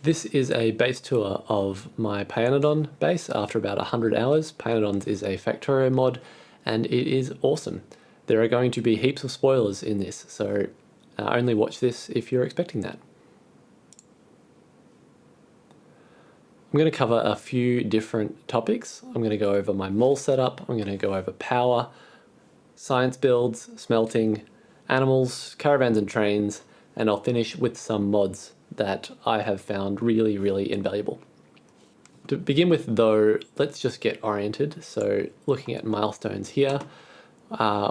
This is a base tour of my Pyanodon base after about 100 hours. Pyanodon is a Factorio mod and it is awesome. There are going to be heaps of spoilers in this, so only watch this if you're expecting that. I'm going to cover a few different topics. I'm going to go over my mall setup, I'm going to go over power, science builds, smelting, animals, caravans and trains, and I'll finish with some mods that I have found really invaluable. To begin with though, let's just get oriented. So looking at milestones here,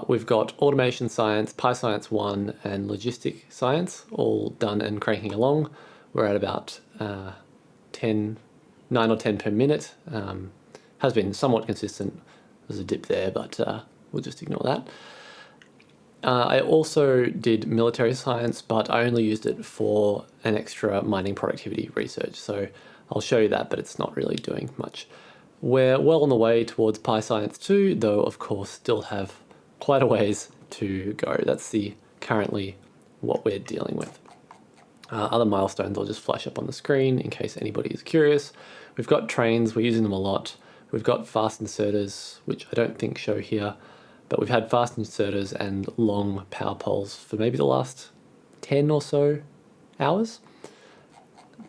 we've got automation science, PyScience 1 and logistic science all done and cranking along. We're at about 9 or 10 per minute. Has been somewhat consistent. There's a dip there, but we'll just ignore that. I also did military science, but I only used it for an extra mining productivity research. So I'll show you that, but it's not really doing much. We're well on the way towards PyScience 2, though of course still have quite a ways to go. That's currently what we're dealing with. Other milestones I'll just flash up on the screen in case anybody is curious. We've got trains, we're using them a lot. We've got fast inserters, which I don't think show here, but we've had fast inserters and long power poles for maybe the last 10 or so hours.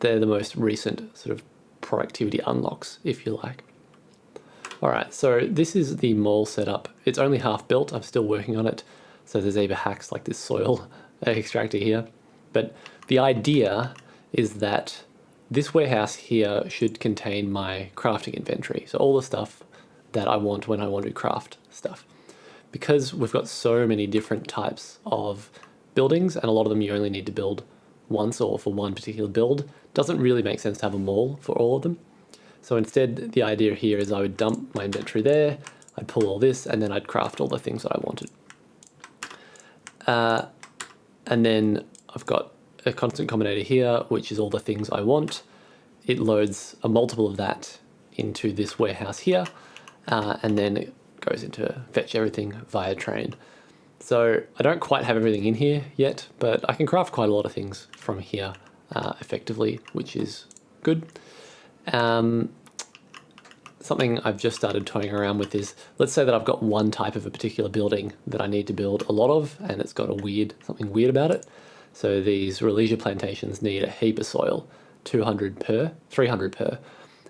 They're the most recent sort of productivity unlocks, if you like. All right, so this is the mall setup. It's only half built, I'm still working on it. So there's either hacks like this soil extractor here. But the idea is that this warehouse here should contain my crafting inventory. So all the stuff that I want when I want to craft stuff. Because we've got so many different types of buildings and a lot of them you only need to build once or for one particular build, doesn't really make sense to have a mall for all of them. So instead, the idea here is I would dump my inventory there, I'd pull all this, and then I'd craft all the things that I wanted. And then I've got a constant combinator here, which is all the things I want. It loads a multiple of that into this warehouse here, and then it goes into fetch everything via train. So I don't quite have everything in here yet, but I can craft quite a lot of things from here effectively, which is good. Something I've just started toying around with is, let's say that I've got one type of a particular building that I need to build a lot of, and it's got something weird about it. So these Relesia plantations need a heap of soil, 200 per, 300 per,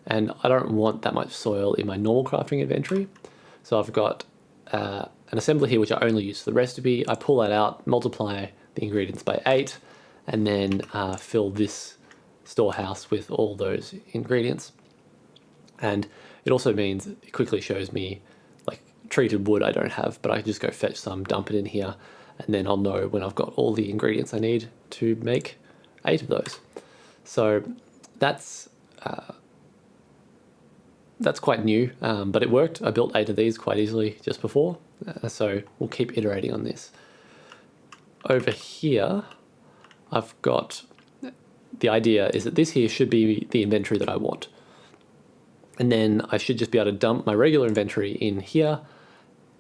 and I don't want that much soil in my normal crafting inventory. So I've got an assembly here which I only use for the recipe. I pull that out, multiply the ingredients by 8, and then fill this storehouse with all those ingredients. And it also means it quickly shows me, like, treated wood I don't have, but I can just go fetch some, dump it in here, and then I'll know when I've got all the ingredients I need to make 8 of those. So that's quite new, but it worked. I built 8 of these quite easily just before, so we'll keep iterating on this. Over here, I've got, the idea is that this here should be the inventory that I want. And then I should just be able to dump my regular inventory in here,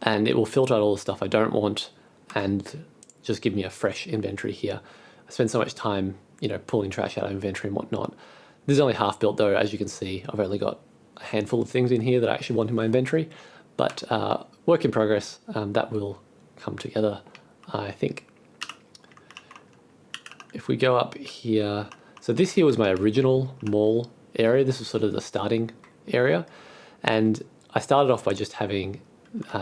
and it will filter out all the stuff I don't want and just give me a fresh inventory here. I spend so much time, pulling trash out of inventory and whatnot. This is only half built though. As you can see, I've only got a handful of things in here that I actually want in my inventory, but work in progress. That will come together, I think. If we go up here, so this here was my original mall area. This was sort of the starting area, and I started off by just having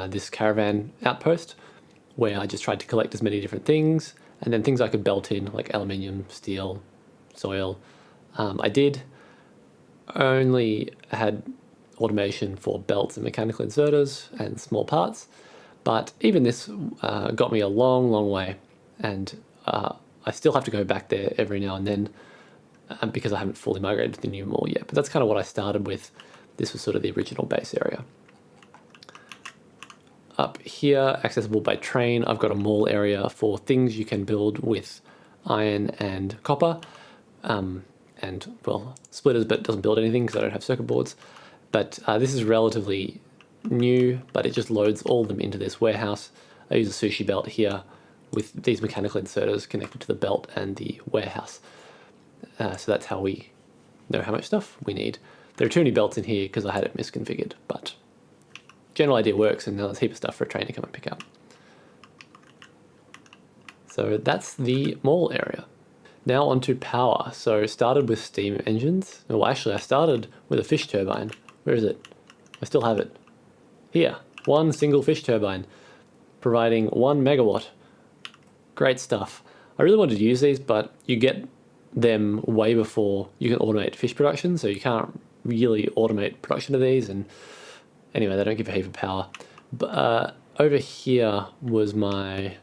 this caravan outpost where I just tried to collect as many different things, and then things I could belt in like aluminium, steel, soil. I did only had automation for belts and mechanical inserters and small parts, but even this got me a long way, and I still have to go back there every now and then because I haven't fully migrated to the new mall yet, but that's kind of what I started with. This was sort of the original base area. Up here, accessible by train, I've got a mall area for things you can build with iron and copper, and, well, splitters, but doesn't build anything because I don't have circuit boards. But this is relatively new, but it just loads all of them into this warehouse. I use a sushi belt here with these mechanical inserters connected to the belt and the warehouse. So that's how we know how much stuff we need. There are too many belts in here because I had it misconfigured, but general idea works, and now there's a heap of stuff for a train to come and pick up. So that's the mall area. Now onto power. So started with steam engines. Well, actually I started with a fish turbine. Where is it? I still have it. Here, one single fish turbine, providing 1 megawatt. Great stuff. I really wanted to use these, but you get them way before you can automate fish production, so you can't really automate production of these, and anyway, they don't give a heap of power. But over here was my,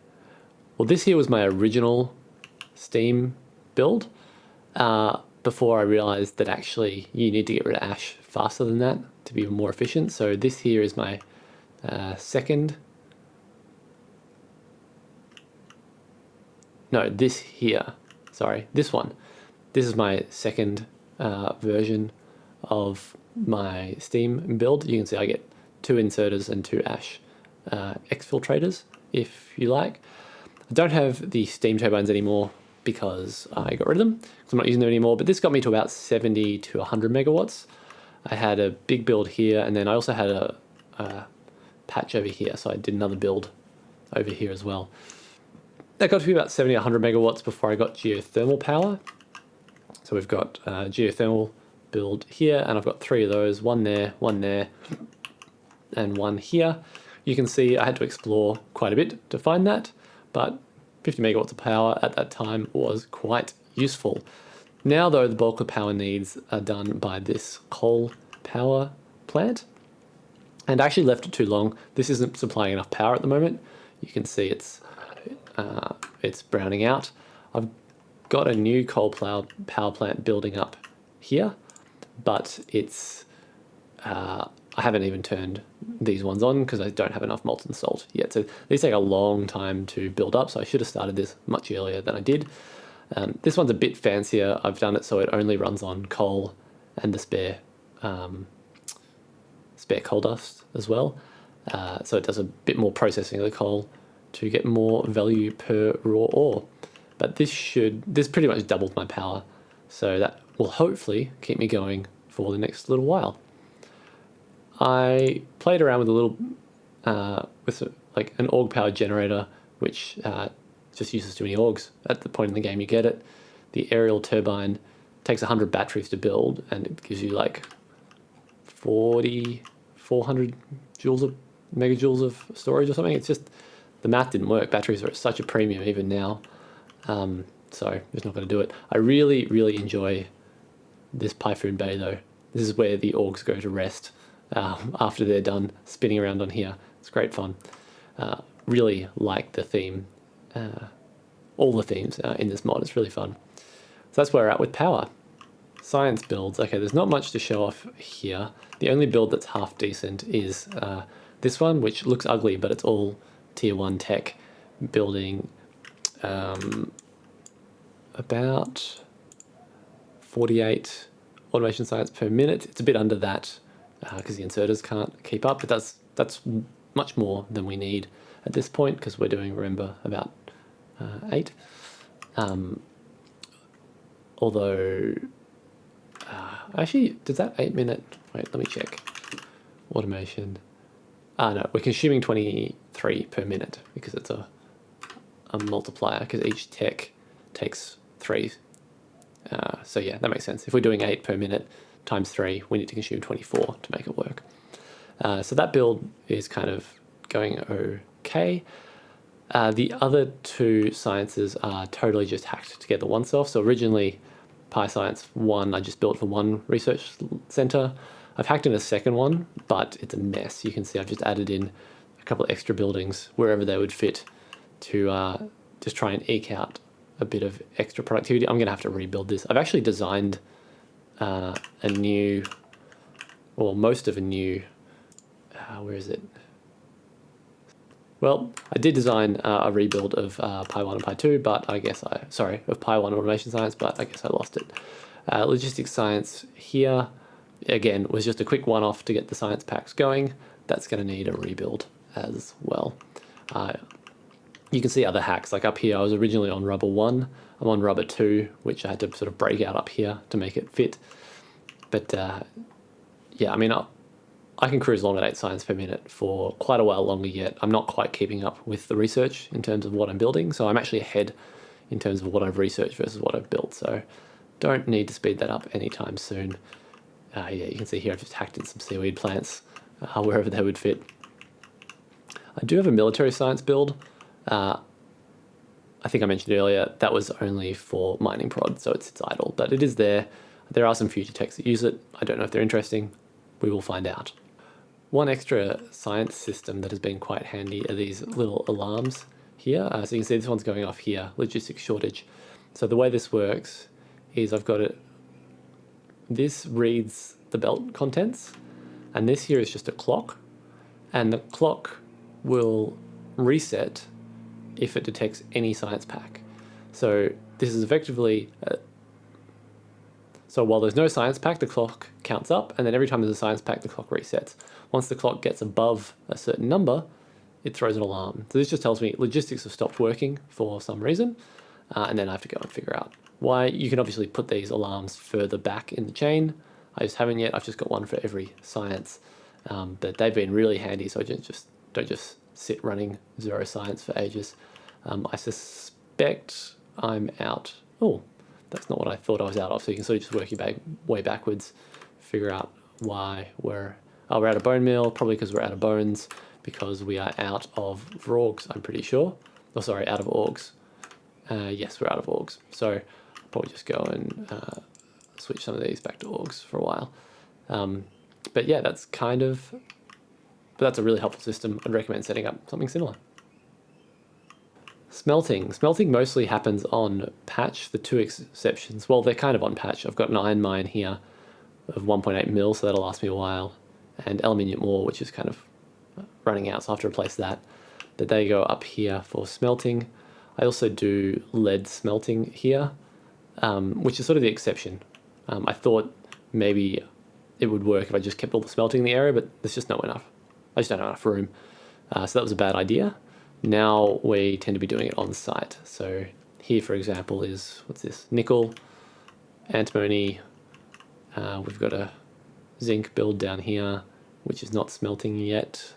well, this here was my original steam build, before I realized that actually you need to get rid of ash faster than that to be more efficient. So this here is my second, no, this here, sorry, this one. This is my second version of my steam build. You can see I get 2 inserters and 2 ash exfiltrators, if you like. I don't have the steam turbines anymore because I got rid of them because I'm not using them anymore, but this got me to about 70 to 100 megawatts. I had a big build here, and then I also had a patch over here, so I did another build over here as well. That got to be about 70 to 100 megawatts before I got geothermal power. So we've got geothermal build here, and I've got 3 of those, one there, and one here. You can see I had to explore quite a bit to find that, but 50 megawatts of power at that time was quite useful. Now though, the bulk of power needs are done by this coal power plant, and I actually left it too long. This isn't supplying enough power at the moment. You can see it's browning out. I've got a new coal power plant building up here, but it's I haven't even turned these ones on because I don't have enough molten salt yet. So these take a long time to build up, so I should have started this much earlier than I did. This one's a bit fancier. I've done it so it only runs on coal and the spare coal dust as well. So it does a bit more processing of the coal to get more value per raw ore. But this pretty much doubled my power, so that will hopefully keep me going for the next little while. I played around with a little, like an org powered generator, which just uses too many orgs at the point in the game you get it. The aerial turbine takes 100 batteries to build, and it gives you like 400 megajoules of storage or something. It's just, the math didn't work. Batteries are at such a premium even now. So just not going to do it. I really, really enjoy this Typhoon Bay though. This is where the orgs go to rest after they're done spinning around on here. It's great fun. Really like the theme, all the themes in this mod. It's really fun. So that's where we're at with power. Science builds. Okay, there's not much to show off here. The only build that's half decent is this one, which looks ugly, but it's all tier 1 tech, building about 48 automation science per minute. It's a bit under that because the inserters can't keep up, but that's much more than we need at this point because we're doing, remember, about 8. Although, actually, does that 8 minute, wait, let me check. Automation. No, we're consuming 23 per minute because it's a multiplier because each tech takes 3. So yeah, that makes sense. If we're doing 8 per minute times 3, we need to consume 24 to make it work. So that build is kind of going okay. The other 2 sciences are totally just hacked together oneself. So originally, PyScience 1, I just built for one research center. I've hacked in a second one, but it's a mess. You can see I've just added in a couple of extra buildings wherever they would fit to just try and eke out a bit of extra productivity. I'm going to have to rebuild this. I've actually designed a new, well, most of a new, where is it? Well, I did design a rebuild of Pi 1 and Pi 2, but I guess of Pi 1 Automation Science, but I guess I lost it. Logistics Science here, again, was just a quick one-off to get the science packs going. That's going to need a rebuild as well. You can see other hacks, like up here, I was originally on rubber 1. I'm on rubber 2, which I had to sort of break out up here to make it fit. But yeah, I mean, I can cruise along at 8 science per minute for quite a while longer yet. I'm not quite keeping up with the research in terms of what I'm building, so I'm actually ahead in terms of what I've researched versus what I've built, so don't need to speed that up anytime soon. Yeah, you can see here I've just hacked in some seaweed plants wherever they would fit. I do have a military science build. I think I mentioned earlier that was only for mining prod, so it's idle, but it is there. There are some future techs that use it. I don't know if they're interesting. We will find out. One extra science system that has been quite handy are these little alarms here. So you can see this one's going off here, logistics shortage. So the way this works is I've got it, this reads the belt contents, and this here is just a clock, and the clock will reset if it detects any science pack. So this is effectively, so while there's no science pack, the clock counts up, and then every time there's a science pack, the clock resets. Once the clock gets above a certain number, it throws an alarm. So this just tells me logistics have stopped working for some reason, and then I have to go and figure out why. You can obviously put these alarms further back in the chain. I just haven't yet. I've just got one for every science, but they've been really handy, so I don't just sit running 0 science for ages. I suspect I'm out. Oh, that's not what I thought I was out of. So you can sort of just work your way backwards, figure out why we're out of bone meal, probably because we're out of bones, because we are out of Vrogs, I'm pretty sure. Oh, sorry, out of Orgs. Yes, we're out of Orgs. So I'll probably just go and switch some of these back to Orgs for a while. But yeah, that's that's a really helpful system. I'd recommend setting up something similar. Smelting. Smelting mostly happens on patch, the 2 exceptions. Well, they're kind of on patch. I've got an iron mine here of 1.8 mil, so that'll last me a while. And aluminium ore, which is kind of running out, so I have to replace that. But they go up here for smelting. I also do lead smelting here, which is sort of the exception. I thought maybe it would work if I just kept all the smelting in the area, but there's just not enough. I just don't have enough room. So that was a bad idea. Now we tend to be doing it on site. So here, for example, is, what's this? Nickel, antimony. We've got a zinc build down here, which is not smelting yet.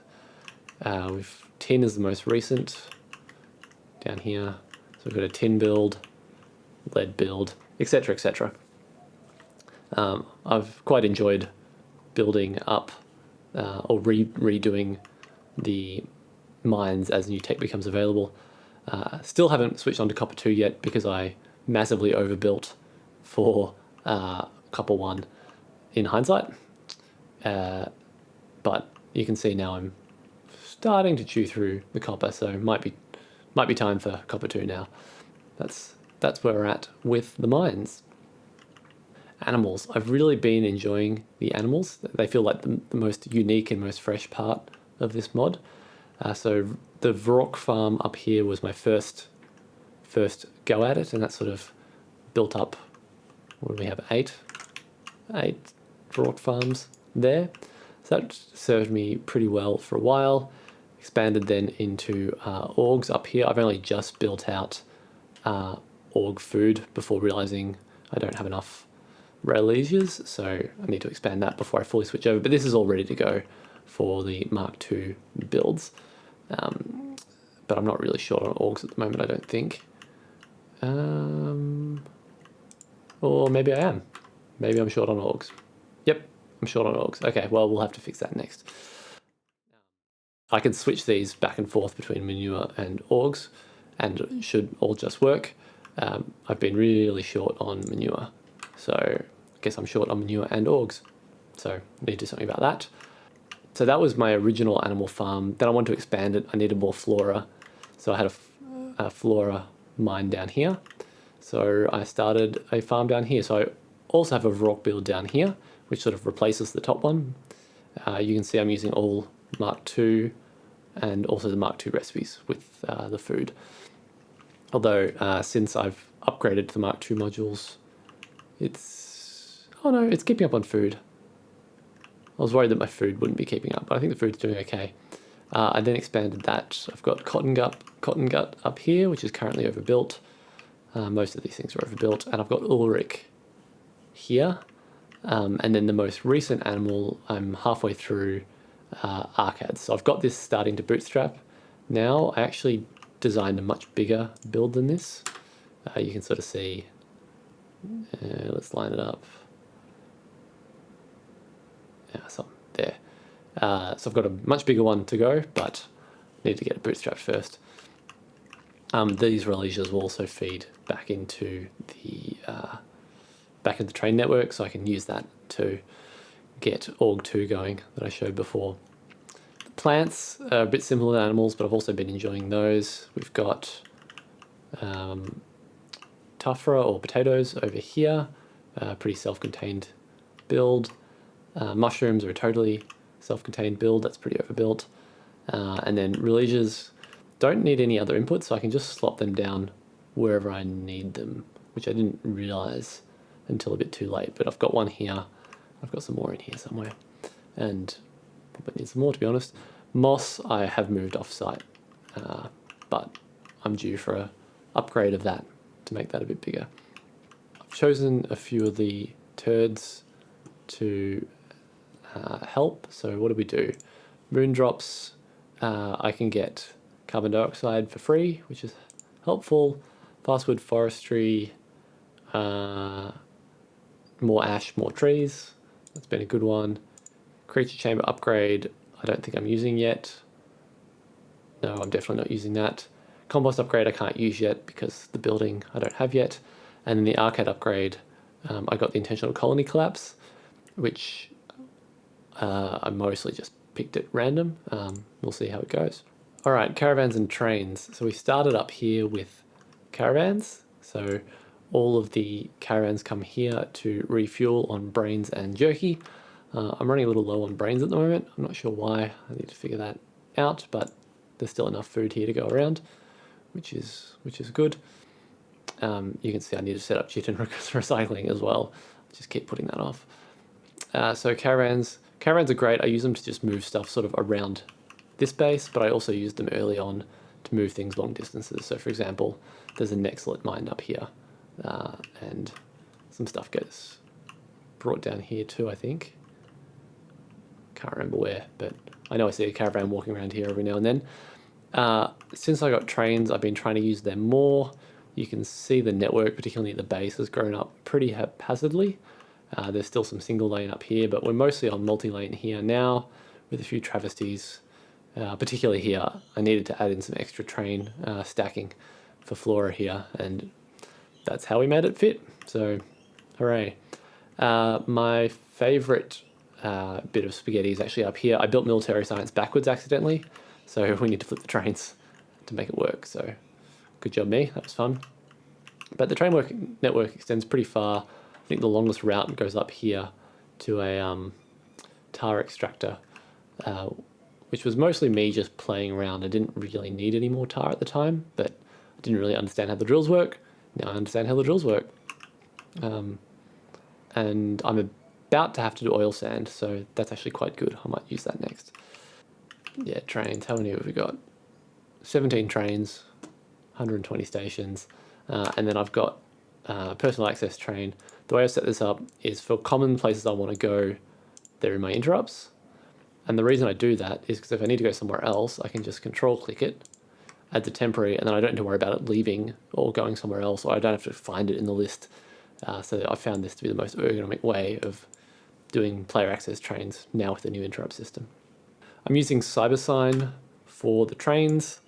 Tin is the most recent down here. So we've got a tin build, lead build, etc., etc. I've quite enjoyed building up or redoing the mines as new tech becomes available. Still haven't switched on to Copper 2 yet because I massively overbuilt for Copper 1 in hindsight. But you can see now I'm starting to chew through the copper, so might be time for Copper 2 now. That's where we're at with the mines. Animals. I've really been enjoying the animals. They feel like the most unique and most fresh part of this mod. So the Vrok farm up here was my first go at it, and that sort of built up. What do we have? Eight Vrok farms there. So that served me pretty well for a while. Expanded then into orgs up here. I've only just built out org food before realizing I don't have enough Railesias, so I need to expand that before I fully switch over. But this is all ready to go for the Mark II builds. But I'm not really short on orgs at the moment, I don't think. Or maybe I am. Maybe I'm short on orgs. Yep, I'm short on orgs. Okay, well, we'll have to fix that next. I can switch these back and forth between manure and orgs, and it should all just work. I've been really short on manure, so I guess I'm short on manure and orgs. So I need to do something about that. So that was my original animal farm. Then I wanted to expand it. I needed more flora. So I had a flora mine down here. So I started a farm down here. So I also have a rock build down here, which sort of replaces the top one. You can see I'm using all Mark II and also the Mark II recipes with the food. Although since I've upgraded to the Mark II modules, it's keeping up on food. I was worried that my food wouldn't be keeping up, but I think the food's doing okay. I then expanded that. I've got cotton gut up here, which is currently overbuilt. Most of these things are overbuilt, and I've got Ulrich here. And then the most recent animal, I'm halfway through arcades. So I've got this starting to bootstrap now. I actually designed a much bigger build than this. You can sort of see, let's line it up. Yeah, so there. So I've got a much bigger one to go, but need to get it bootstrapped first. These releases will also feed back into the train network, so I can use that to get org2 going that I showed before. The plants are a bit similar to animals, but I've also been enjoying those. We've got tuffra or potatoes over here, pretty self-contained build. Mushrooms are a totally self-contained build, that's pretty overbuilt. And then religious don't need any other inputs, so I can just slot them down wherever I need them, which I didn't realize until a bit too late. But I've got one here, I've got some more in here somewhere, and probably need some more, to be honest. Moss I have moved off site, but I'm due for a upgrade of that to make that a bit bigger. I've chosen a few of the turds to help. So what do we do? Moon drops, I can get carbon dioxide for free, which is helpful. Fastwood forestry, more ash, more trees. That's been a good one. Creature chamber upgrade, I don't think I'm using yet. No, I'm definitely not using that. Compost upgrade I can't use yet because the building I don't have yet. And then the arcade upgrade, I got the intentional colony collapse, which I mostly just picked at random. We'll see how it goes. All right, caravans and trains. So we started up here with caravans. So all of the caravans come here to refuel on brains and jerky. I'm running a little low on brains at the moment. I'm not sure why. I need to figure that out, but there's still enough food here to go around, which is good. You can see I need to set up chitin recycling as well. Just keep putting that off. So caravans are great. I use them to just move stuff sort of around this base, but I also use them early on to move things long distances. So for example, there's a Nexlet mine up here, and some stuff gets brought down here too, I think. Can't remember where, but I know I see a caravan walking around here every now and then. Since I got trains, I've been trying to use them more. You can see the network, particularly at the base, has grown up pretty haphazardly. There's still some single lane up here, but we're mostly on multi-lane here now with a few travesties. Particularly here, I needed to add in some extra train stacking for Flora here, and that's how we made it fit. So, hooray. My favorite bit of spaghetti is actually up here. I built military science backwards accidentally, so we need to flip the trains to make it work. So, good job me, that was fun. But the train network extends pretty far. I think the longest route goes up here to a tar extractor, which was mostly me just playing around. I didn't really need any more tar at the time, but I didn't really understand how the drills work. Now I understand how the drills work. And I'm about to have to do oil sand, so that's actually quite good. I might use that next. Yeah, trains, how many have we got? 17 trains, 120 stations, and then I've got personal access train. The way I've set this up is for common places I want to go, they're in my interrupts. And the reason I do that is because if I need to go somewhere else, I can just control click it, add the temporary, and then I don't have to worry about it leaving or going somewhere else, or I don't have to find it in the list. So I found this to be the most ergonomic way of doing player access trains now with the new interrupt system. I'm using CyberSign for the trains.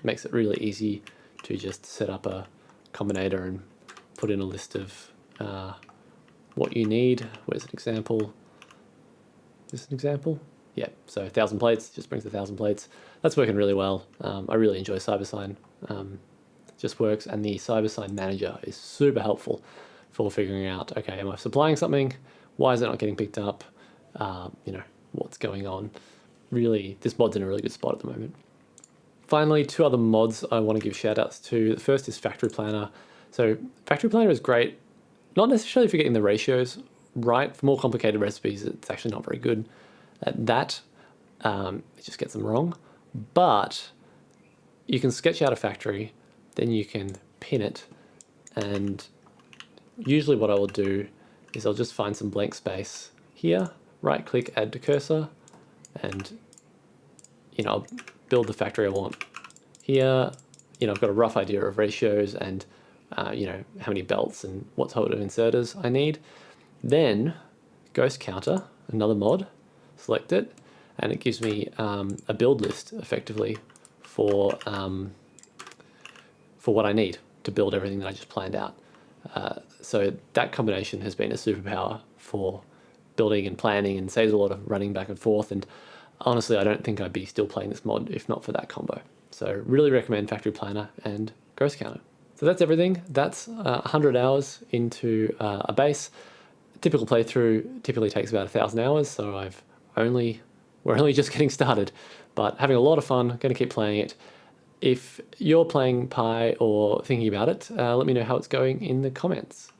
Makes it really easy to just set up a combinator and put in a list of what you need. Where's an example? Is this an example? Yeah, so 1,000 plates, just brings 1,000 plates. That's working really well. I really enjoy CyberSign. It just works, and the CyberSign manager is super helpful for figuring out, okay, am I supplying something? Why is it not getting picked up? What's going on? Really, this mod's in a really good spot at the moment. Finally, two other mods I want to give shout outs to. The first is Factory Planner. So Factory Planner is great, not necessarily for getting the ratios right. For more complicated recipes, it's actually not very good at that. It just gets them wrong. But you can sketch out a factory, then you can pin it, and usually what I will do is I'll just find some blank space here, right click, add to cursor, and I'll build the factory I want. Here, I've got a rough idea of ratios and how many belts and what type of inserters I need. Then ghost counter, another mod, select it, and it gives me a build list effectively for what I need to build everything that I just planned out. So that combination has been a superpower for building and planning, and saves a lot of running back and forth. And honestly, I don't think I'd be still playing this mod if not for that combo. So really recommend Factory Planner and Ghost Counter. So that's everything. That's 100 hours into a base. A typical playthrough typically takes about 1,000 hours, so we're only just getting started, but having a lot of fun, going to keep playing it. If you're playing Pi or thinking about it, let me know how it's going in the comments.